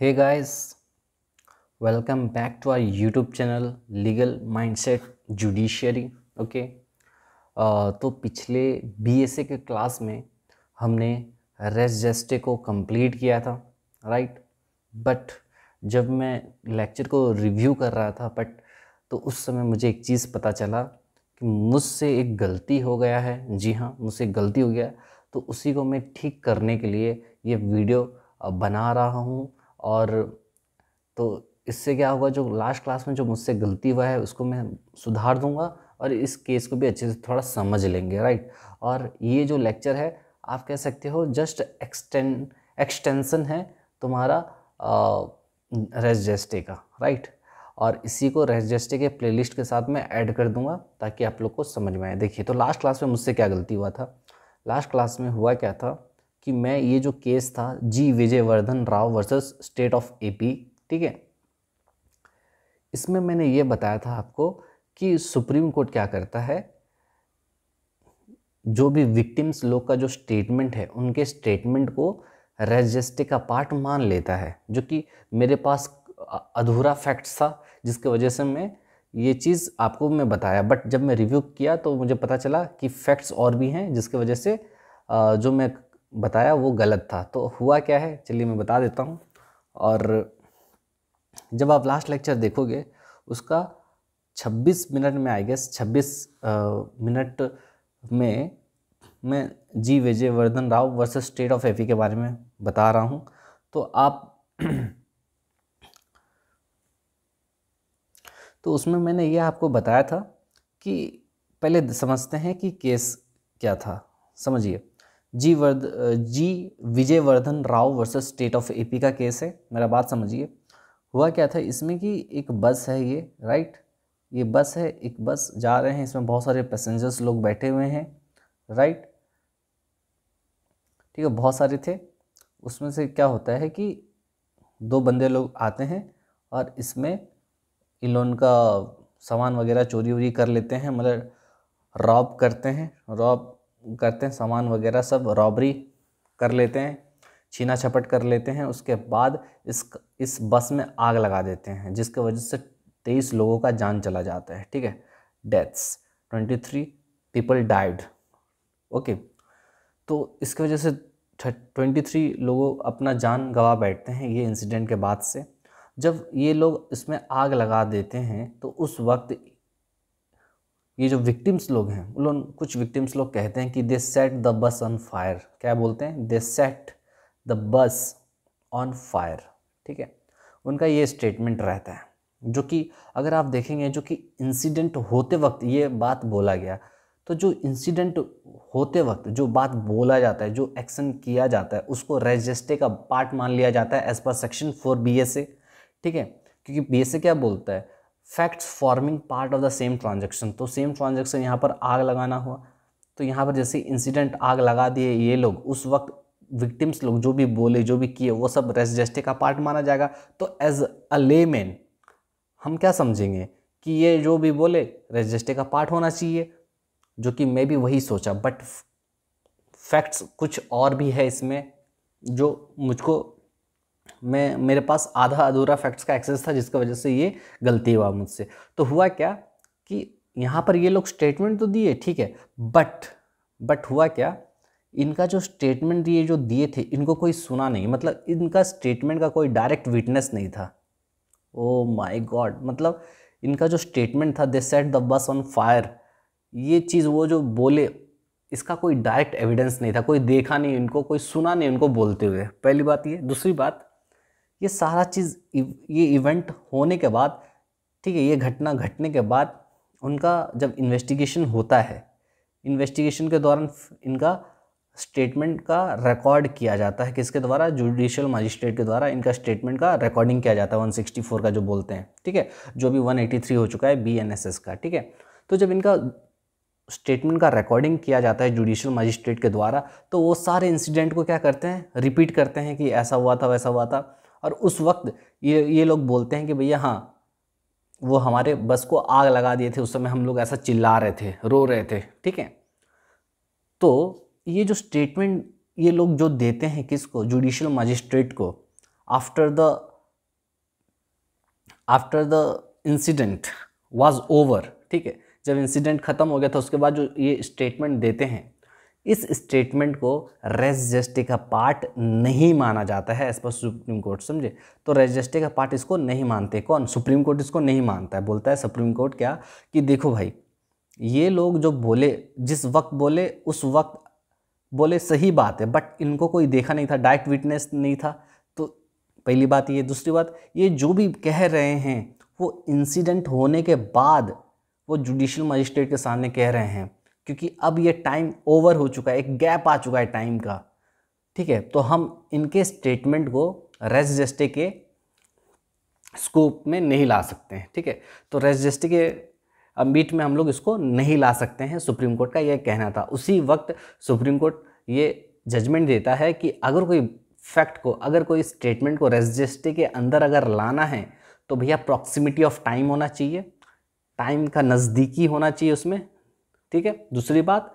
Hey guys, welcome back to our YouTube channel Legal Mindset Judiciary. Okay तो पिछले BSA के class में हमने रेस जेस्टे को कंप्लीट किया था, राइट। बट जब मैं लेक्चर को रिव्यू कर रहा था तो उस समय मुझे एक चीज़ पता चला कि मुझसे एक गलती हो गया है। जी हाँ, मुझसे एक गलती हो गया, तो उसी को मैं ठीक करने के लिए ये वीडियो बना रहा हूँ। और तो इससे क्या होगा, जो लास्ट क्लास में जो मुझसे गलती हुआ है उसको मैं सुधार दूंगा और इस केस को भी अच्छे से थोड़ा समझ लेंगे, राइट। और ये जो लेक्चर है आप कह सकते हो जस्ट एक्सटेंशन है तुम्हारा रेस जेस्टे का, राइट। और इसी को रेस जेस्टे के प्लेलिस्ट के साथ मैं ऐड कर दूंगा ताकि आप लोग को समझ में आए। देखिए, तो लास्ट क्लास में मुझसे क्या गलती हुआ था। लास्ट क्लास में हुआ क्या था कि मैं ये जो केस था G Vijayavardhan Rao versus state of AP, ठीक है, इसमें मैंने ये बताया था आपको कि सुप्रीम कोर्ट क्या करता है, जो भी विक्टिम्स लोग का जो स्टेटमेंट है उनके स्टेटमेंट को रेस जेस्टे का पार्ट मान लेता है, जो कि मेरे पास अधूरा फैक्ट्स था जिसकी वजह से मैं ये चीज़ आपको मैं बताया। बट जब मैं रिव्यू किया तो मुझे पता चला कि फैक्ट्स और भी हैं जिसकी वजह से जो मैं बताया वो गलत था। तो हुआ क्या है, चलिए मैं बता देता हूँ। और जब आप लास्ट लेक्चर देखोगे उसका 26 मिनट में, आई गेस 26 मिनट में मैं G Vijayavardhan Rao versus state of AP के बारे में बता रहा हूँ। तो आप तो उसमें मैंने ये आपको बताया था कि पहले समझते हैं कि केस क्या था। समझिए, G Vijayavardhan Rao versus state of AP का केस है। मेरा बात समझिए, हुआ क्या था इसमें कि एक बस है ये, राइट। ये बस है, एक बस जा रहे हैं, इसमें बहुत सारे पैसेंजर्स लोग बैठे हुए हैं, राइट। ठीक है, बहुत सारे थे। उसमें से क्या होता है कि दो बंदे लोग आते हैं और इसमें इन लोगों का सामान वगैरह चोरी वोरी कर लेते हैं, मतलब रॉब करते हैं, सामान वगैरह सब रॉबरी कर लेते हैं, छीना झपट कर लेते हैं। उसके बाद इस बस में आग लगा देते हैं जिसकी वजह से 23 लोगों का जान चला जाता है, ठीक है। Deaths 23 people died, okay. तो इसकी वजह से 23 लोगों अपना जान गंवा बैठते हैं ये इंसिडेंट के बाद से। जब ये लोग इसमें आग लगा देते हैं तो उस वक्त ये जो विक्टिम्स लोग हैं, उन लोग, कुछ विक्टिम्स लोग कहते हैं कि they set the bus on fire. क्या बोलते हैं? They set the bus on fire, ठीक है। उनका ये स्टेटमेंट रहता है, जो कि अगर आप देखेंगे जो कि इंसिडेंट होते वक्त ये बात बोला गया, तो जो इंसिडेंट होते वक्त जो बात बोला जाता है, जो एक्शन किया जाता है, उसको रेस जेस्टे का पार्ट मान लिया जाता है एज पर सेक्शन 4 BSA, ठीक है। क्योंकि BSA क्या बोलता है? Facts forming part of the same transaction. तो सेम ट्रांजैक्शन यहाँ पर आग लगाना हुआ, तो यहाँ पर जैसे इंसिडेंट आग लगा दिए ये लोग, उस वक्त विक्टिम्स लोग जो भी बोले जो भी किए वो सब रेस जेस्टे का पार्ट माना जाएगा। तो एज अ लेमैन हम क्या समझेंगे कि ये जो भी बोले रेस जेस्टे का पार्ट होना चाहिए, जो कि मैं भी वही सोचा। बट फैक्ट्स कुछ और भी है इसमें, जो मुझको मेरे पास आधा अधूरा फैक्ट्स का एक्सेस था जिसकी वजह से ये गलती हुआ मुझसे। तो हुआ क्या कि यहाँ पर ये लोग स्टेटमेंट तो दिए, ठीक है, बट हुआ क्या, इनका जो स्टेटमेंट ये जो दिए थे इनको कोई सुना नहीं, मतलब इनका स्टेटमेंट का कोई डायरेक्ट विटनेस नहीं था। ओ माय गॉड, मतलब इनका जो स्टेटमेंट था they set the bus on fire, ये चीज़ वो जो बोले इसका कोई डायरेक्ट एविडेंस नहीं था, कोई देखा नहीं इनको, कोई सुना नहीं उनको बोलते हुए। पहली बात ये। दूसरी बात, ये सारा चीज़ ये इवेंट होने के बाद, ठीक है, ये घटना घटने के बाद उनका जब इन्वेस्टिगेशन होता है, इन्वेस्टिगेशन के दौरान इनका स्टेटमेंट का रिकॉर्ड किया जाता है। किसके द्वारा? जुडिशियल मजिस्ट्रेट के द्वारा इनका स्टेटमेंट का रिकॉर्डिंग किया जाता है 164 का जो बोलते हैं, ठीक है, जो भी 183 हो चुका है BNSS का, ठीक है। तो जब इनका स्टेटमेंट का रिकॉर्डिंग किया जाता है जुडिशियल मजिस्ट्रेट के द्वारा, तो वो सारे इंसिडेंट को क्या करते हैं? रिपीट करते हैं कि ऐसा हुआ था, वैसा हुआ था। और उस वक्त ये लोग बोलते हैं कि भैया हाँ, वो हमारे बस को आग लगा दिए थे, उस समय हम लोग ऐसा चिल्ला रहे थे, रो रहे थे, ठीक है। तो ये जो स्टेटमेंट ये लोग जो देते हैं किसको? जुडिशियल मजिस्ट्रेट को। After the incident was over, ठीक है, जब इंसिडेंट खत्म हो गया था उसके बाद जो ये स्टेटमेंट देते हैं, इस स्टेटमेंट को रेस जेस्टे का पार्ट नहीं माना जाता है एज पर सुप्रीम कोर्ट, समझे। तो रेस जेस्टे का पार्ट इसको नहीं मानते, कौन, सुप्रीम कोर्ट इसको नहीं मानता है। बोलता है सुप्रीम कोर्ट क्या कि देखो भाई, ये लोग जो बोले, जिस वक्त बोले उस वक्त बोले सही बात है, बट इनको कोई देखा नहीं था, डायरेक्ट विटनेस नहीं था। तो पहली बात ये। दूसरी बात, ये जो भी कह रहे हैं वो इंसिडेंट होने के बाद वो जुडिशियल मजिस्ट्रेट के सामने कह रहे हैं, क्योंकि अब ये टाइम ओवर हो चुका है, एक गैप आ चुका है टाइम का, ठीक है। तो हम इनके स्टेटमेंट को रेस जेस्टे के स्कोप में नहीं ला सकते हैं, ठीक है। तो रेस जेस्टे के अम्बिट में हम लोग इसको नहीं ला सकते हैं, सुप्रीम कोर्ट का यह कहना था। उसी वक्त सुप्रीम कोर्ट ये जजमेंट देता है कि अगर कोई फैक्ट को, अगर कोई स्टेटमेंट को रेस जेस्टे के अंदर अगर लाना है तो भैया प्रॉक्सिमिटी ऑफ टाइम होना चाहिए, टाइम का नज़दीकी होना चाहिए उसमें, ठीक है। दूसरी बात,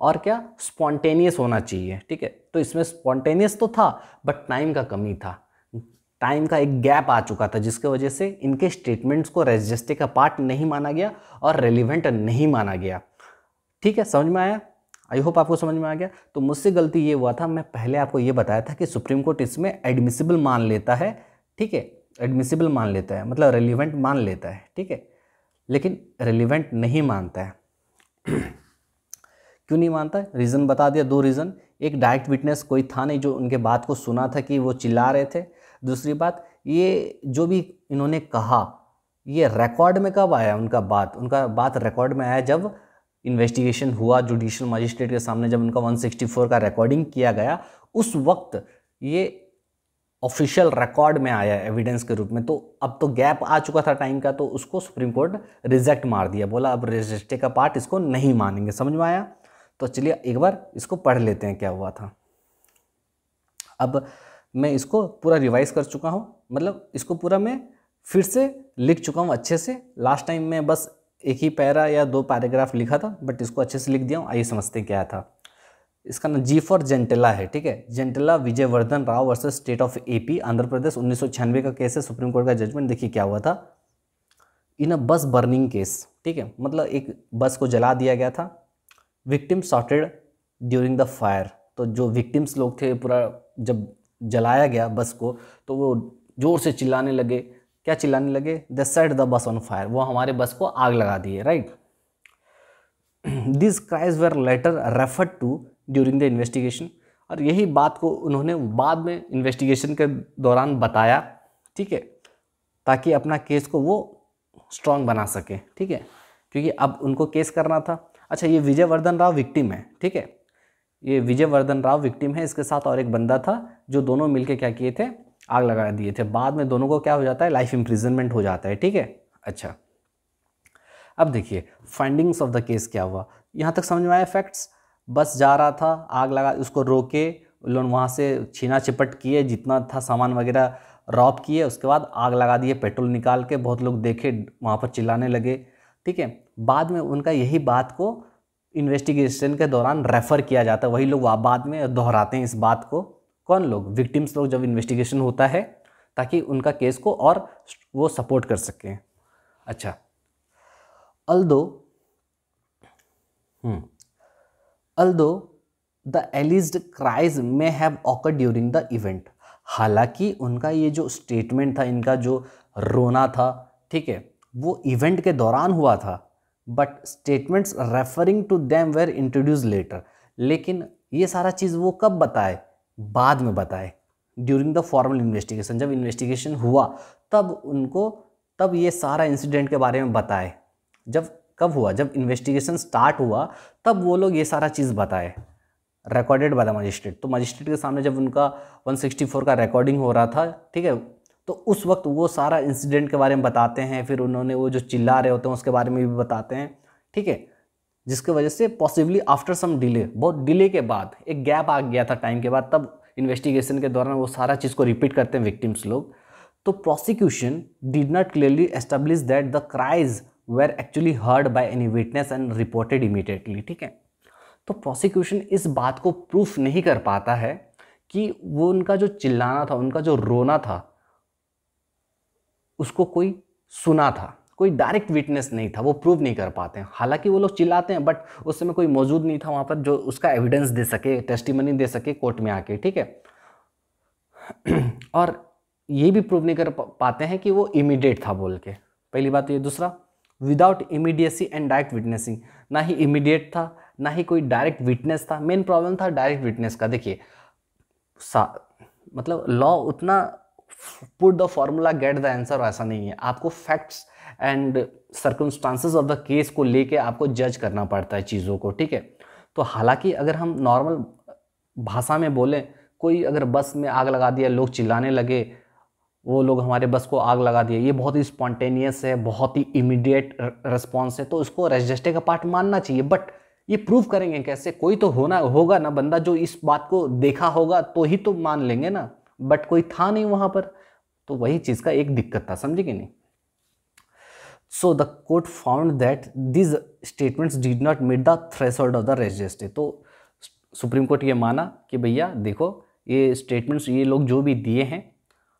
और क्या, स्पॉन्टेनियस होना चाहिए, ठीक है। तो इसमें स्पॉन्टेनियस तो था बट टाइम का कमी था, टाइम का एक गैप आ चुका था, जिसके वजह से इनके स्टेटमेंट्स को रेस जेस्टे का पार्ट नहीं माना गया और रेलिवेंट नहीं माना गया, ठीक है। समझ में आया? आई होप आपको समझ में आ गया। तो मुझसे गलती ये हुआ था, मैं पहले आपको ये बताया था कि सुप्रीम कोर्ट इसमें एडमिसिबल मान लेता है, ठीक है, एडमिसिबल मान लेता है, मतलब रेलिवेंट मान लेता है, ठीक है, लेकिन रेलिवेंट नहीं मानता है। क्यों नहीं मानता है? रीज़न बता दिया, दो रीज़न। एक, डायरेक्ट विटनेस कोई था नहीं जो उनके बात को सुना था कि वो चिल्ला रहे थे। दूसरी बात, ये जो भी इन्होंने कहा ये रिकॉर्ड में कब आया उनका बात रिकॉर्ड में आया जब इन्वेस्टिगेशन हुआ जुडिशियल मजिस्ट्रेट के सामने, जब उनका 164 का रिकॉर्डिंग किया गया, उस वक्त ये ऑफिशियल रिकॉर्ड में आया एविडेंस के रूप में। तो अब तो गैप आ चुका था टाइम का, तो उसको सुप्रीम कोर्ट रिजेक्ट मार दिया, बोला अब रेस जेस्टे का पार्ट इसको नहीं मानेंगे। समझ में आया? तो चलिए एक बार इसको पढ़ लेते हैं क्या हुआ था। अब मैं इसको पूरा रिवाइज कर चुका हूँ, मतलब इसको पूरा मैं फिर से लिख चुका हूँ अच्छे से। लास्ट टाइम मैं बस एक ही पैरा या 2 पैराग्राफ लिखा था, बट इसको अच्छे से लिख दिया हूँ। आइए समझते हैं क्या था। इसका नाम जी फॉर जेंटेला है, ठीक है। Gentela Vijayavardhan Rao versus state of AP Andhra Pradesh 1996 का केस है। सुप्रीम कोर्ट का जजमेंट देखिए क्या हुआ था। इन अ बस बर्निंग केस, ठीक है, मतलब एक बस को जला दिया गया था। Victim shotted during the fire, तो जो विक्टिम्स लोग थे, पूरा जब जलाया गया बस को तो वो जोर से चिल्लाने लगे। क्या चिल्लाने लगे? They set the bus on fire, वो हमारे बस को आग लगा दिए, right. This cries were later referred to during the investigation, और यही बात को उन्होंने बाद में इन्वेस्टिगेशन के दौरान बताया, ठीक है, ताकि अपना केस को वो स्ट्रॉन्ग बना सके, ठीक है, क्योंकि अब उनको केस करना था। अच्छा, ये विजयवर्धन राव विक्टिम है, ठीक है, ये विजयवर्धन राव विक्टिम है। इसके साथ और एक बंदा था जो दोनों मिलके क्या किए थे, आग लगा दिए थे। बाद में दोनों को क्या हो जाता है, लाइफ इम्प्रिजनमेंट हो जाता है, ठीक है। अच्छा, अब देखिए फाइंडिंग्स ऑफ द केस क्या हुआ। यहाँ तक समझ में आया फैक्ट्स? बस जा रहा था, आग लगा, उसको रोके, लोग वहाँ से छीना चिपट किए, जितना था सामान वगैरह रॉब किए, उसके बाद आग लगा दिए पेट्रोल निकाल के। बहुत लोग देखे, वहाँ पर चिल्लाने लगे, ठीक है। बाद में उनका यही बात को इन्वेस्टिगेशन के दौरान रेफ़र किया जाता है, वही लोग बाद में दोहराते हैं इस बात को। कौन लोग? विक्टिम्स लोग, जब इन्वेस्टिगेशन होता है, ताकि उनका केस को और वो सपोर्ट कर सकें। अच्छा, although the alleged cries may have occurred during the event, हालांकि उनका ये जो स्टेटमेंट था, इनका जो रोना था, ठीक है, वो इवेंट के दौरान हुआ था, but statements referring to them were introduce later. लेकिन ये सारा चीज़ वो कब बताए? बाद में बताए, ड्यूरिंग द फॉर्मल इन्वेस्टिगेशन। जब इन्वेस्टिगेशन हुआ तब ये सारा इंसिडेंट के बारे में बताए। जब कब हुआ? जब इन्वेस्टिगेशन स्टार्ट हुआ तब वो लोग ये सारा चीज़ बताए, रिकॉर्डेड बाय द मजिस्ट्रेट। तो मजिस्ट्रेट के सामने जब उनका 164 का रिकॉर्डिंग हो रहा था, ठीक है, तो उस वक्त वो सारा इंसिडेंट के बारे में बताते हैं। फिर उन्होंने वो जो चिल्ला रहे होते हैं उसके बारे में भी बताते हैं, ठीक है, जिसकी वजह से पॉसिबली आफ्टर सम डिले, बहुत डिले के बाद, एक गैप आ गया था टाइम के बाद, तब इन्वेस्टिगेशन के दौरान वो सारा चीज़ को रिपीट करते हैं विक्टिम्स लोग। तो prosecution did not clearly establish that the cries were actually heard by any witness and reported immediately, ठीक है। तो प्रोसिक्यूशन इस बात को प्रूफ नहीं कर पाता है कि वो उनका जो चिल्लाना था, उनका जो रोना था, उसको कोई सुना था, कोई डायरेक्ट विटनेस नहीं था, वो प्रूव नहीं कर पाते हैं। हालांकि वो लोग चिल्लाते हैं बट उस समय कोई मौजूद नहीं था वहाँ पर जो उसका एविडेंस दे सके, टेस्टिमनी दे सके कोर्ट में आके, ठीक है। और ये भी प्रूव नहीं कर पाते हैं कि वो इमीडिएट था बोल के, पहली बात ये। दूसरा, without immediacy and direct witnessing, ना ही इमीडिएट था ना ही कोई डायरेक्ट विटनेस था। मेन प्रॉब्लम था डायरेक्ट विटनेस का। देखिए मतलब लॉ उतना put the formula get the answer ऐसा नहीं है, आपको facts and circumstances of the case को लेके आपको जज करना पड़ता है चीज़ों को, ठीक है। तो हालांकि अगर हम नॉर्मल भाषा में बोलें, कोई अगर बस में आग लगा दिया, लोग चिल्लाने लगे, वो लोग हमारे बस को आग लगा दिए, ये बहुत ही स्पॉन्टेनियस है, बहुत ही इमीडिएट रिस्पॉन्स है, तो उसको रेजिस्टे का पार्ट मानना चाहिए। बट ये प्रूव करेंगे कैसे? कोई तो होगा ना बंदा जो इस बात को देखा होगा, तो ही तो मान लेंगे ना। बट कोई था नहीं वहां पर, तो वही चीज का एक दिक्कत था, समझे कि नहीं। So the court found that this statements did not meet the threshold of the requisite. तो सुप्रीम कोर्ट ये माना कि भैया देखो, ये स्टेटमेंट्स ये लोग जो भी दिए हैं,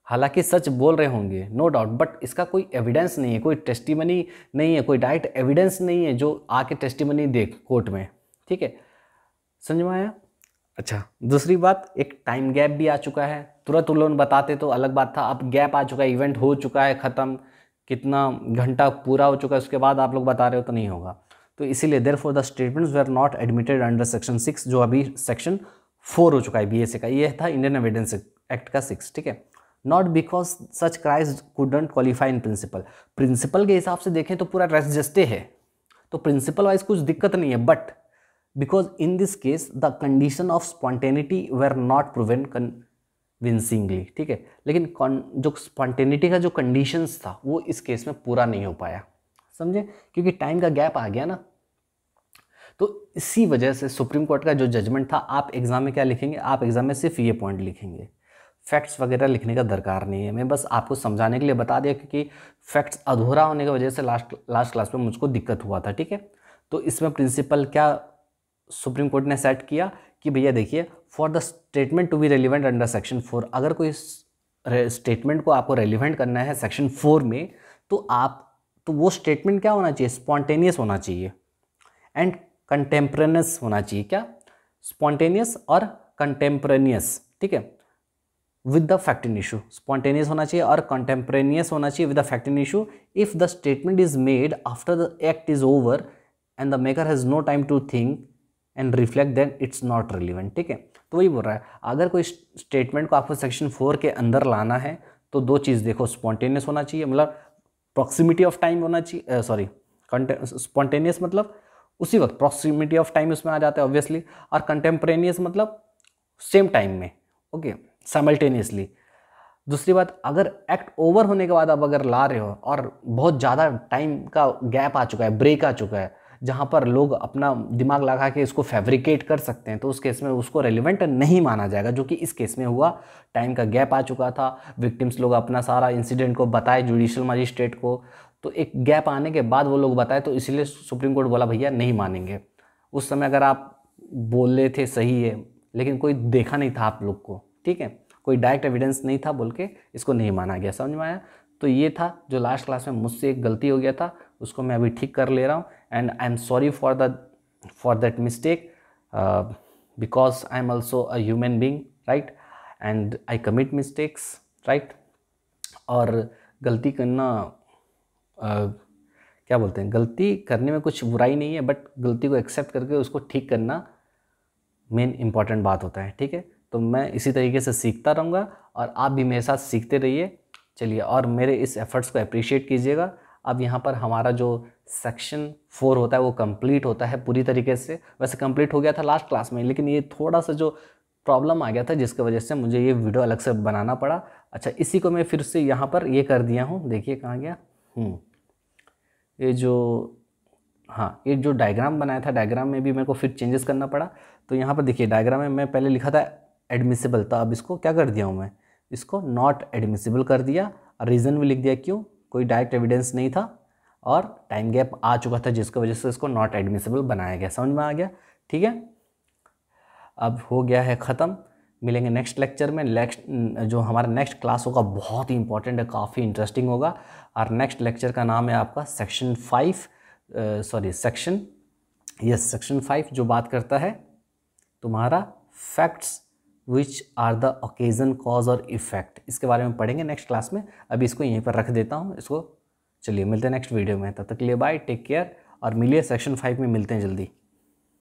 हालांकि सच बोल रहे होंगे नो डाउट, बट इसका कोई एविडेंस नहीं है, कोई टेस्टिमनी नहीं है, कोई डायरेक्ट एविडेंस नहीं है जो आके टेस्टिमनी दे कोर्ट में, ठीक है। समझ में आया? अच्छा, दूसरी बात, एक टाइम गैप भी आ चुका है। तुरंत उन लोग बताते तो अलग बात था, अब गैप आ चुका है, इवेंट हो चुका है ख़त्म, कितना घंटा पूरा हो चुका है, उसके बाद आप लोग बता रहे हो तो नहीं होगा। तो इसीलिए therefore the statements were not admitted under section 6, जो अभी सेक्शन 4 हो चुका है बीएसए का, ये था इंडियन एविडेंस एक्ट का 6, ठीक है। Not because such cries couldn't qualify in principle. Principle के हिसाब से देखें तो पूरा रेस्ट जस्टे है, तो प्रिंसिपल वाइज कुछ दिक्कत नहीं है, but because in this case the condition of spontaneity were not proven convincingly, ठीक है। लेकिन जो स्पॉन्टेनिटी का जो कंडीशंस था वो इस केस में पूरा नहीं हो पाया, समझे, क्योंकि टाइम का गैप आ गया ना। तो इसी वजह से सुप्रीम कोर्ट का जो जजमेंट था, आप एग्जाम में क्या लिखेंगे, आप एग्जाम में सिर्फ ये पॉइंट लिखेंगे, फैक्ट्स वगैरह लिखने का दरकार नहीं है। मैं बस आपको समझाने के लिए बता दिया, क्योंकि फैक्ट्स अधूरा होने की वजह से लास्ट क्लास में मुझको दिक्कत हुआ था, ठीक है। तो इसमें प्रिंसिपल क्या सुप्रीम कोर्ट ने सेट किया कि भैया देखिए, for the statement to be relevant under section 4, अगर कोई स्टेटमेंट को आपको रेलिवेंट करना है सेक्शन 4 में, तो वो स्टेटमेंट क्या होना चाहिए, स्पॉन्टेनियस होना चाहिए एंड कंटेम्परेनियस होना चाहिए। क्या? स्पॉन्टेनियस और कंटेम्परेनियस, ठीक है, with the fact in issue. Spontaneous होना चाहिए और कंटेम्परेनियस होना चाहिए with the fact in issue. If the statement is made after the act is over and the maker has no time to think and reflect, then it's not relevant, ठीक है। तो वही बोल रहा है, अगर कोई स्टेटमेंट को आपको सेक्शन 4 के अंदर लाना है तो दो चीज़ देखो, स्पॉन्टेनियस होना चाहिए, मतलब प्रॉक्सिमिटी ऑफ टाइम होना चाहिए, स्पॉन्टेनियस मतलब उसी वक्त, प्रॉक्सिमिटी ऑफ टाइम उसमें आ जाता है ऑब्वियसली, और कंटेम्परेनियस मतलब सेम टाइम में, ओके, साइमल्टेनियसली। दूसरी बात, अगर एक्ट ओवर होने के बाद आप अगर ला रहे हो और बहुत ज़्यादा टाइम का गैप आ चुका है, ब्रेक आ चुका है, जहाँ पर लोग अपना दिमाग लगा के इसको फैब्रिकेट कर सकते हैं, तो उस केस में उसको रेलिवेंट नहीं माना जाएगा, जो कि इस केस में हुआ। टाइम का गैप आ चुका था, विक्टिम्स लोग अपना सारा इंसिडेंट को बताए जुडिशियल मजिस्ट्रेट को, तो एक गैप आने के बाद वो लोग बताए, तो इसलिए सुप्रीम कोर्ट बोला भैया नहीं मानेंगे। उस समय अगर आप बोल रहे थे सही है, लेकिन कोई देखा नहीं था आप लोग को, ठीक है, कोई डायरेक्ट एविडेंस नहीं था बोल के इसको नहीं माना गया। समझ में आया? तो ये था जो लास्ट क्लास में मुझसे एक गलती हो गया था, उसको मैं अभी ठीक कर ले रहा हूँ, and I am sorry for that mistake, because I am also a human being, right, and I commit mistakes, right. और गलती करना क्या बोलते हैं, गलती करने में कुछ बुराई नहीं है, बट गलती को एक्सेप्ट करके उसको ठीक करना मेन इंपॉर्टेंट बात होता है, ठीक है। तो मैं इसी तरीके से सीखता रहूँगा और आप भी मेरे साथ सीखते रहिए। चलिए, और मेरे इस एफर्ट्स को अप्रिशिएट कीजिएगा। अब यहाँ पर हमारा जो सेक्शन 4 होता है वो कंप्लीट होता है पूरी तरीके से। वैसे कंप्लीट हो गया था लास्ट क्लास में, लेकिन ये थोड़ा सा जो प्रॉब्लम आ गया था जिसकी वजह से मुझे ये वीडियो अलग से बनाना पड़ा। अच्छा, इसी को मैं फिर से यहाँ पर ये कर दिया हूँ, देखिए कहाँ गया, ये जो डायग्राम बनाया था, डायग्राम में भी मेरे को फिर चेंजेस करना पड़ा। तो यहाँ पर देखिए, डायग्राम में मैं पहले लिखा था एडमिसिबल था, अब इसको क्या कर दिया हूँ मैं, इसको नॉट एडमिसिबल कर दिया, और रीज़न भी लिख दिया, क्यों, कोई डायरेक्ट एविडेंस नहीं था और टाइम गैप आ चुका था जिसकी वजह से इसको नॉट एडमिसिबल बनाया गया। समझ में आ गया? ठीक है, अब हो गया है ख़त्म। मिलेंगे नेक्स्ट लेक्चर में। जो हमारा नेक्स्ट क्लास होगा बहुत ही इंपॉर्टेंट है, काफ़ी इंटरेस्टिंग होगा। और नेक्स्ट लेक्चर का नाम है आपका सेक्शन 5, जो बात करता है तुम्हारा facts which are the occasion, cause और इफेक्ट। इसके बारे में पढ़ेंगे नेक्स्ट क्लास में। अभी इसको यहीं पर रख देता हूँ इसको। चलिए मिलते हैं नेक्स्ट वीडियो में, तब तक के लिए बाय, टेक केयर, और मिलिए सेक्शन 5 में मिलते हैं जल्दी।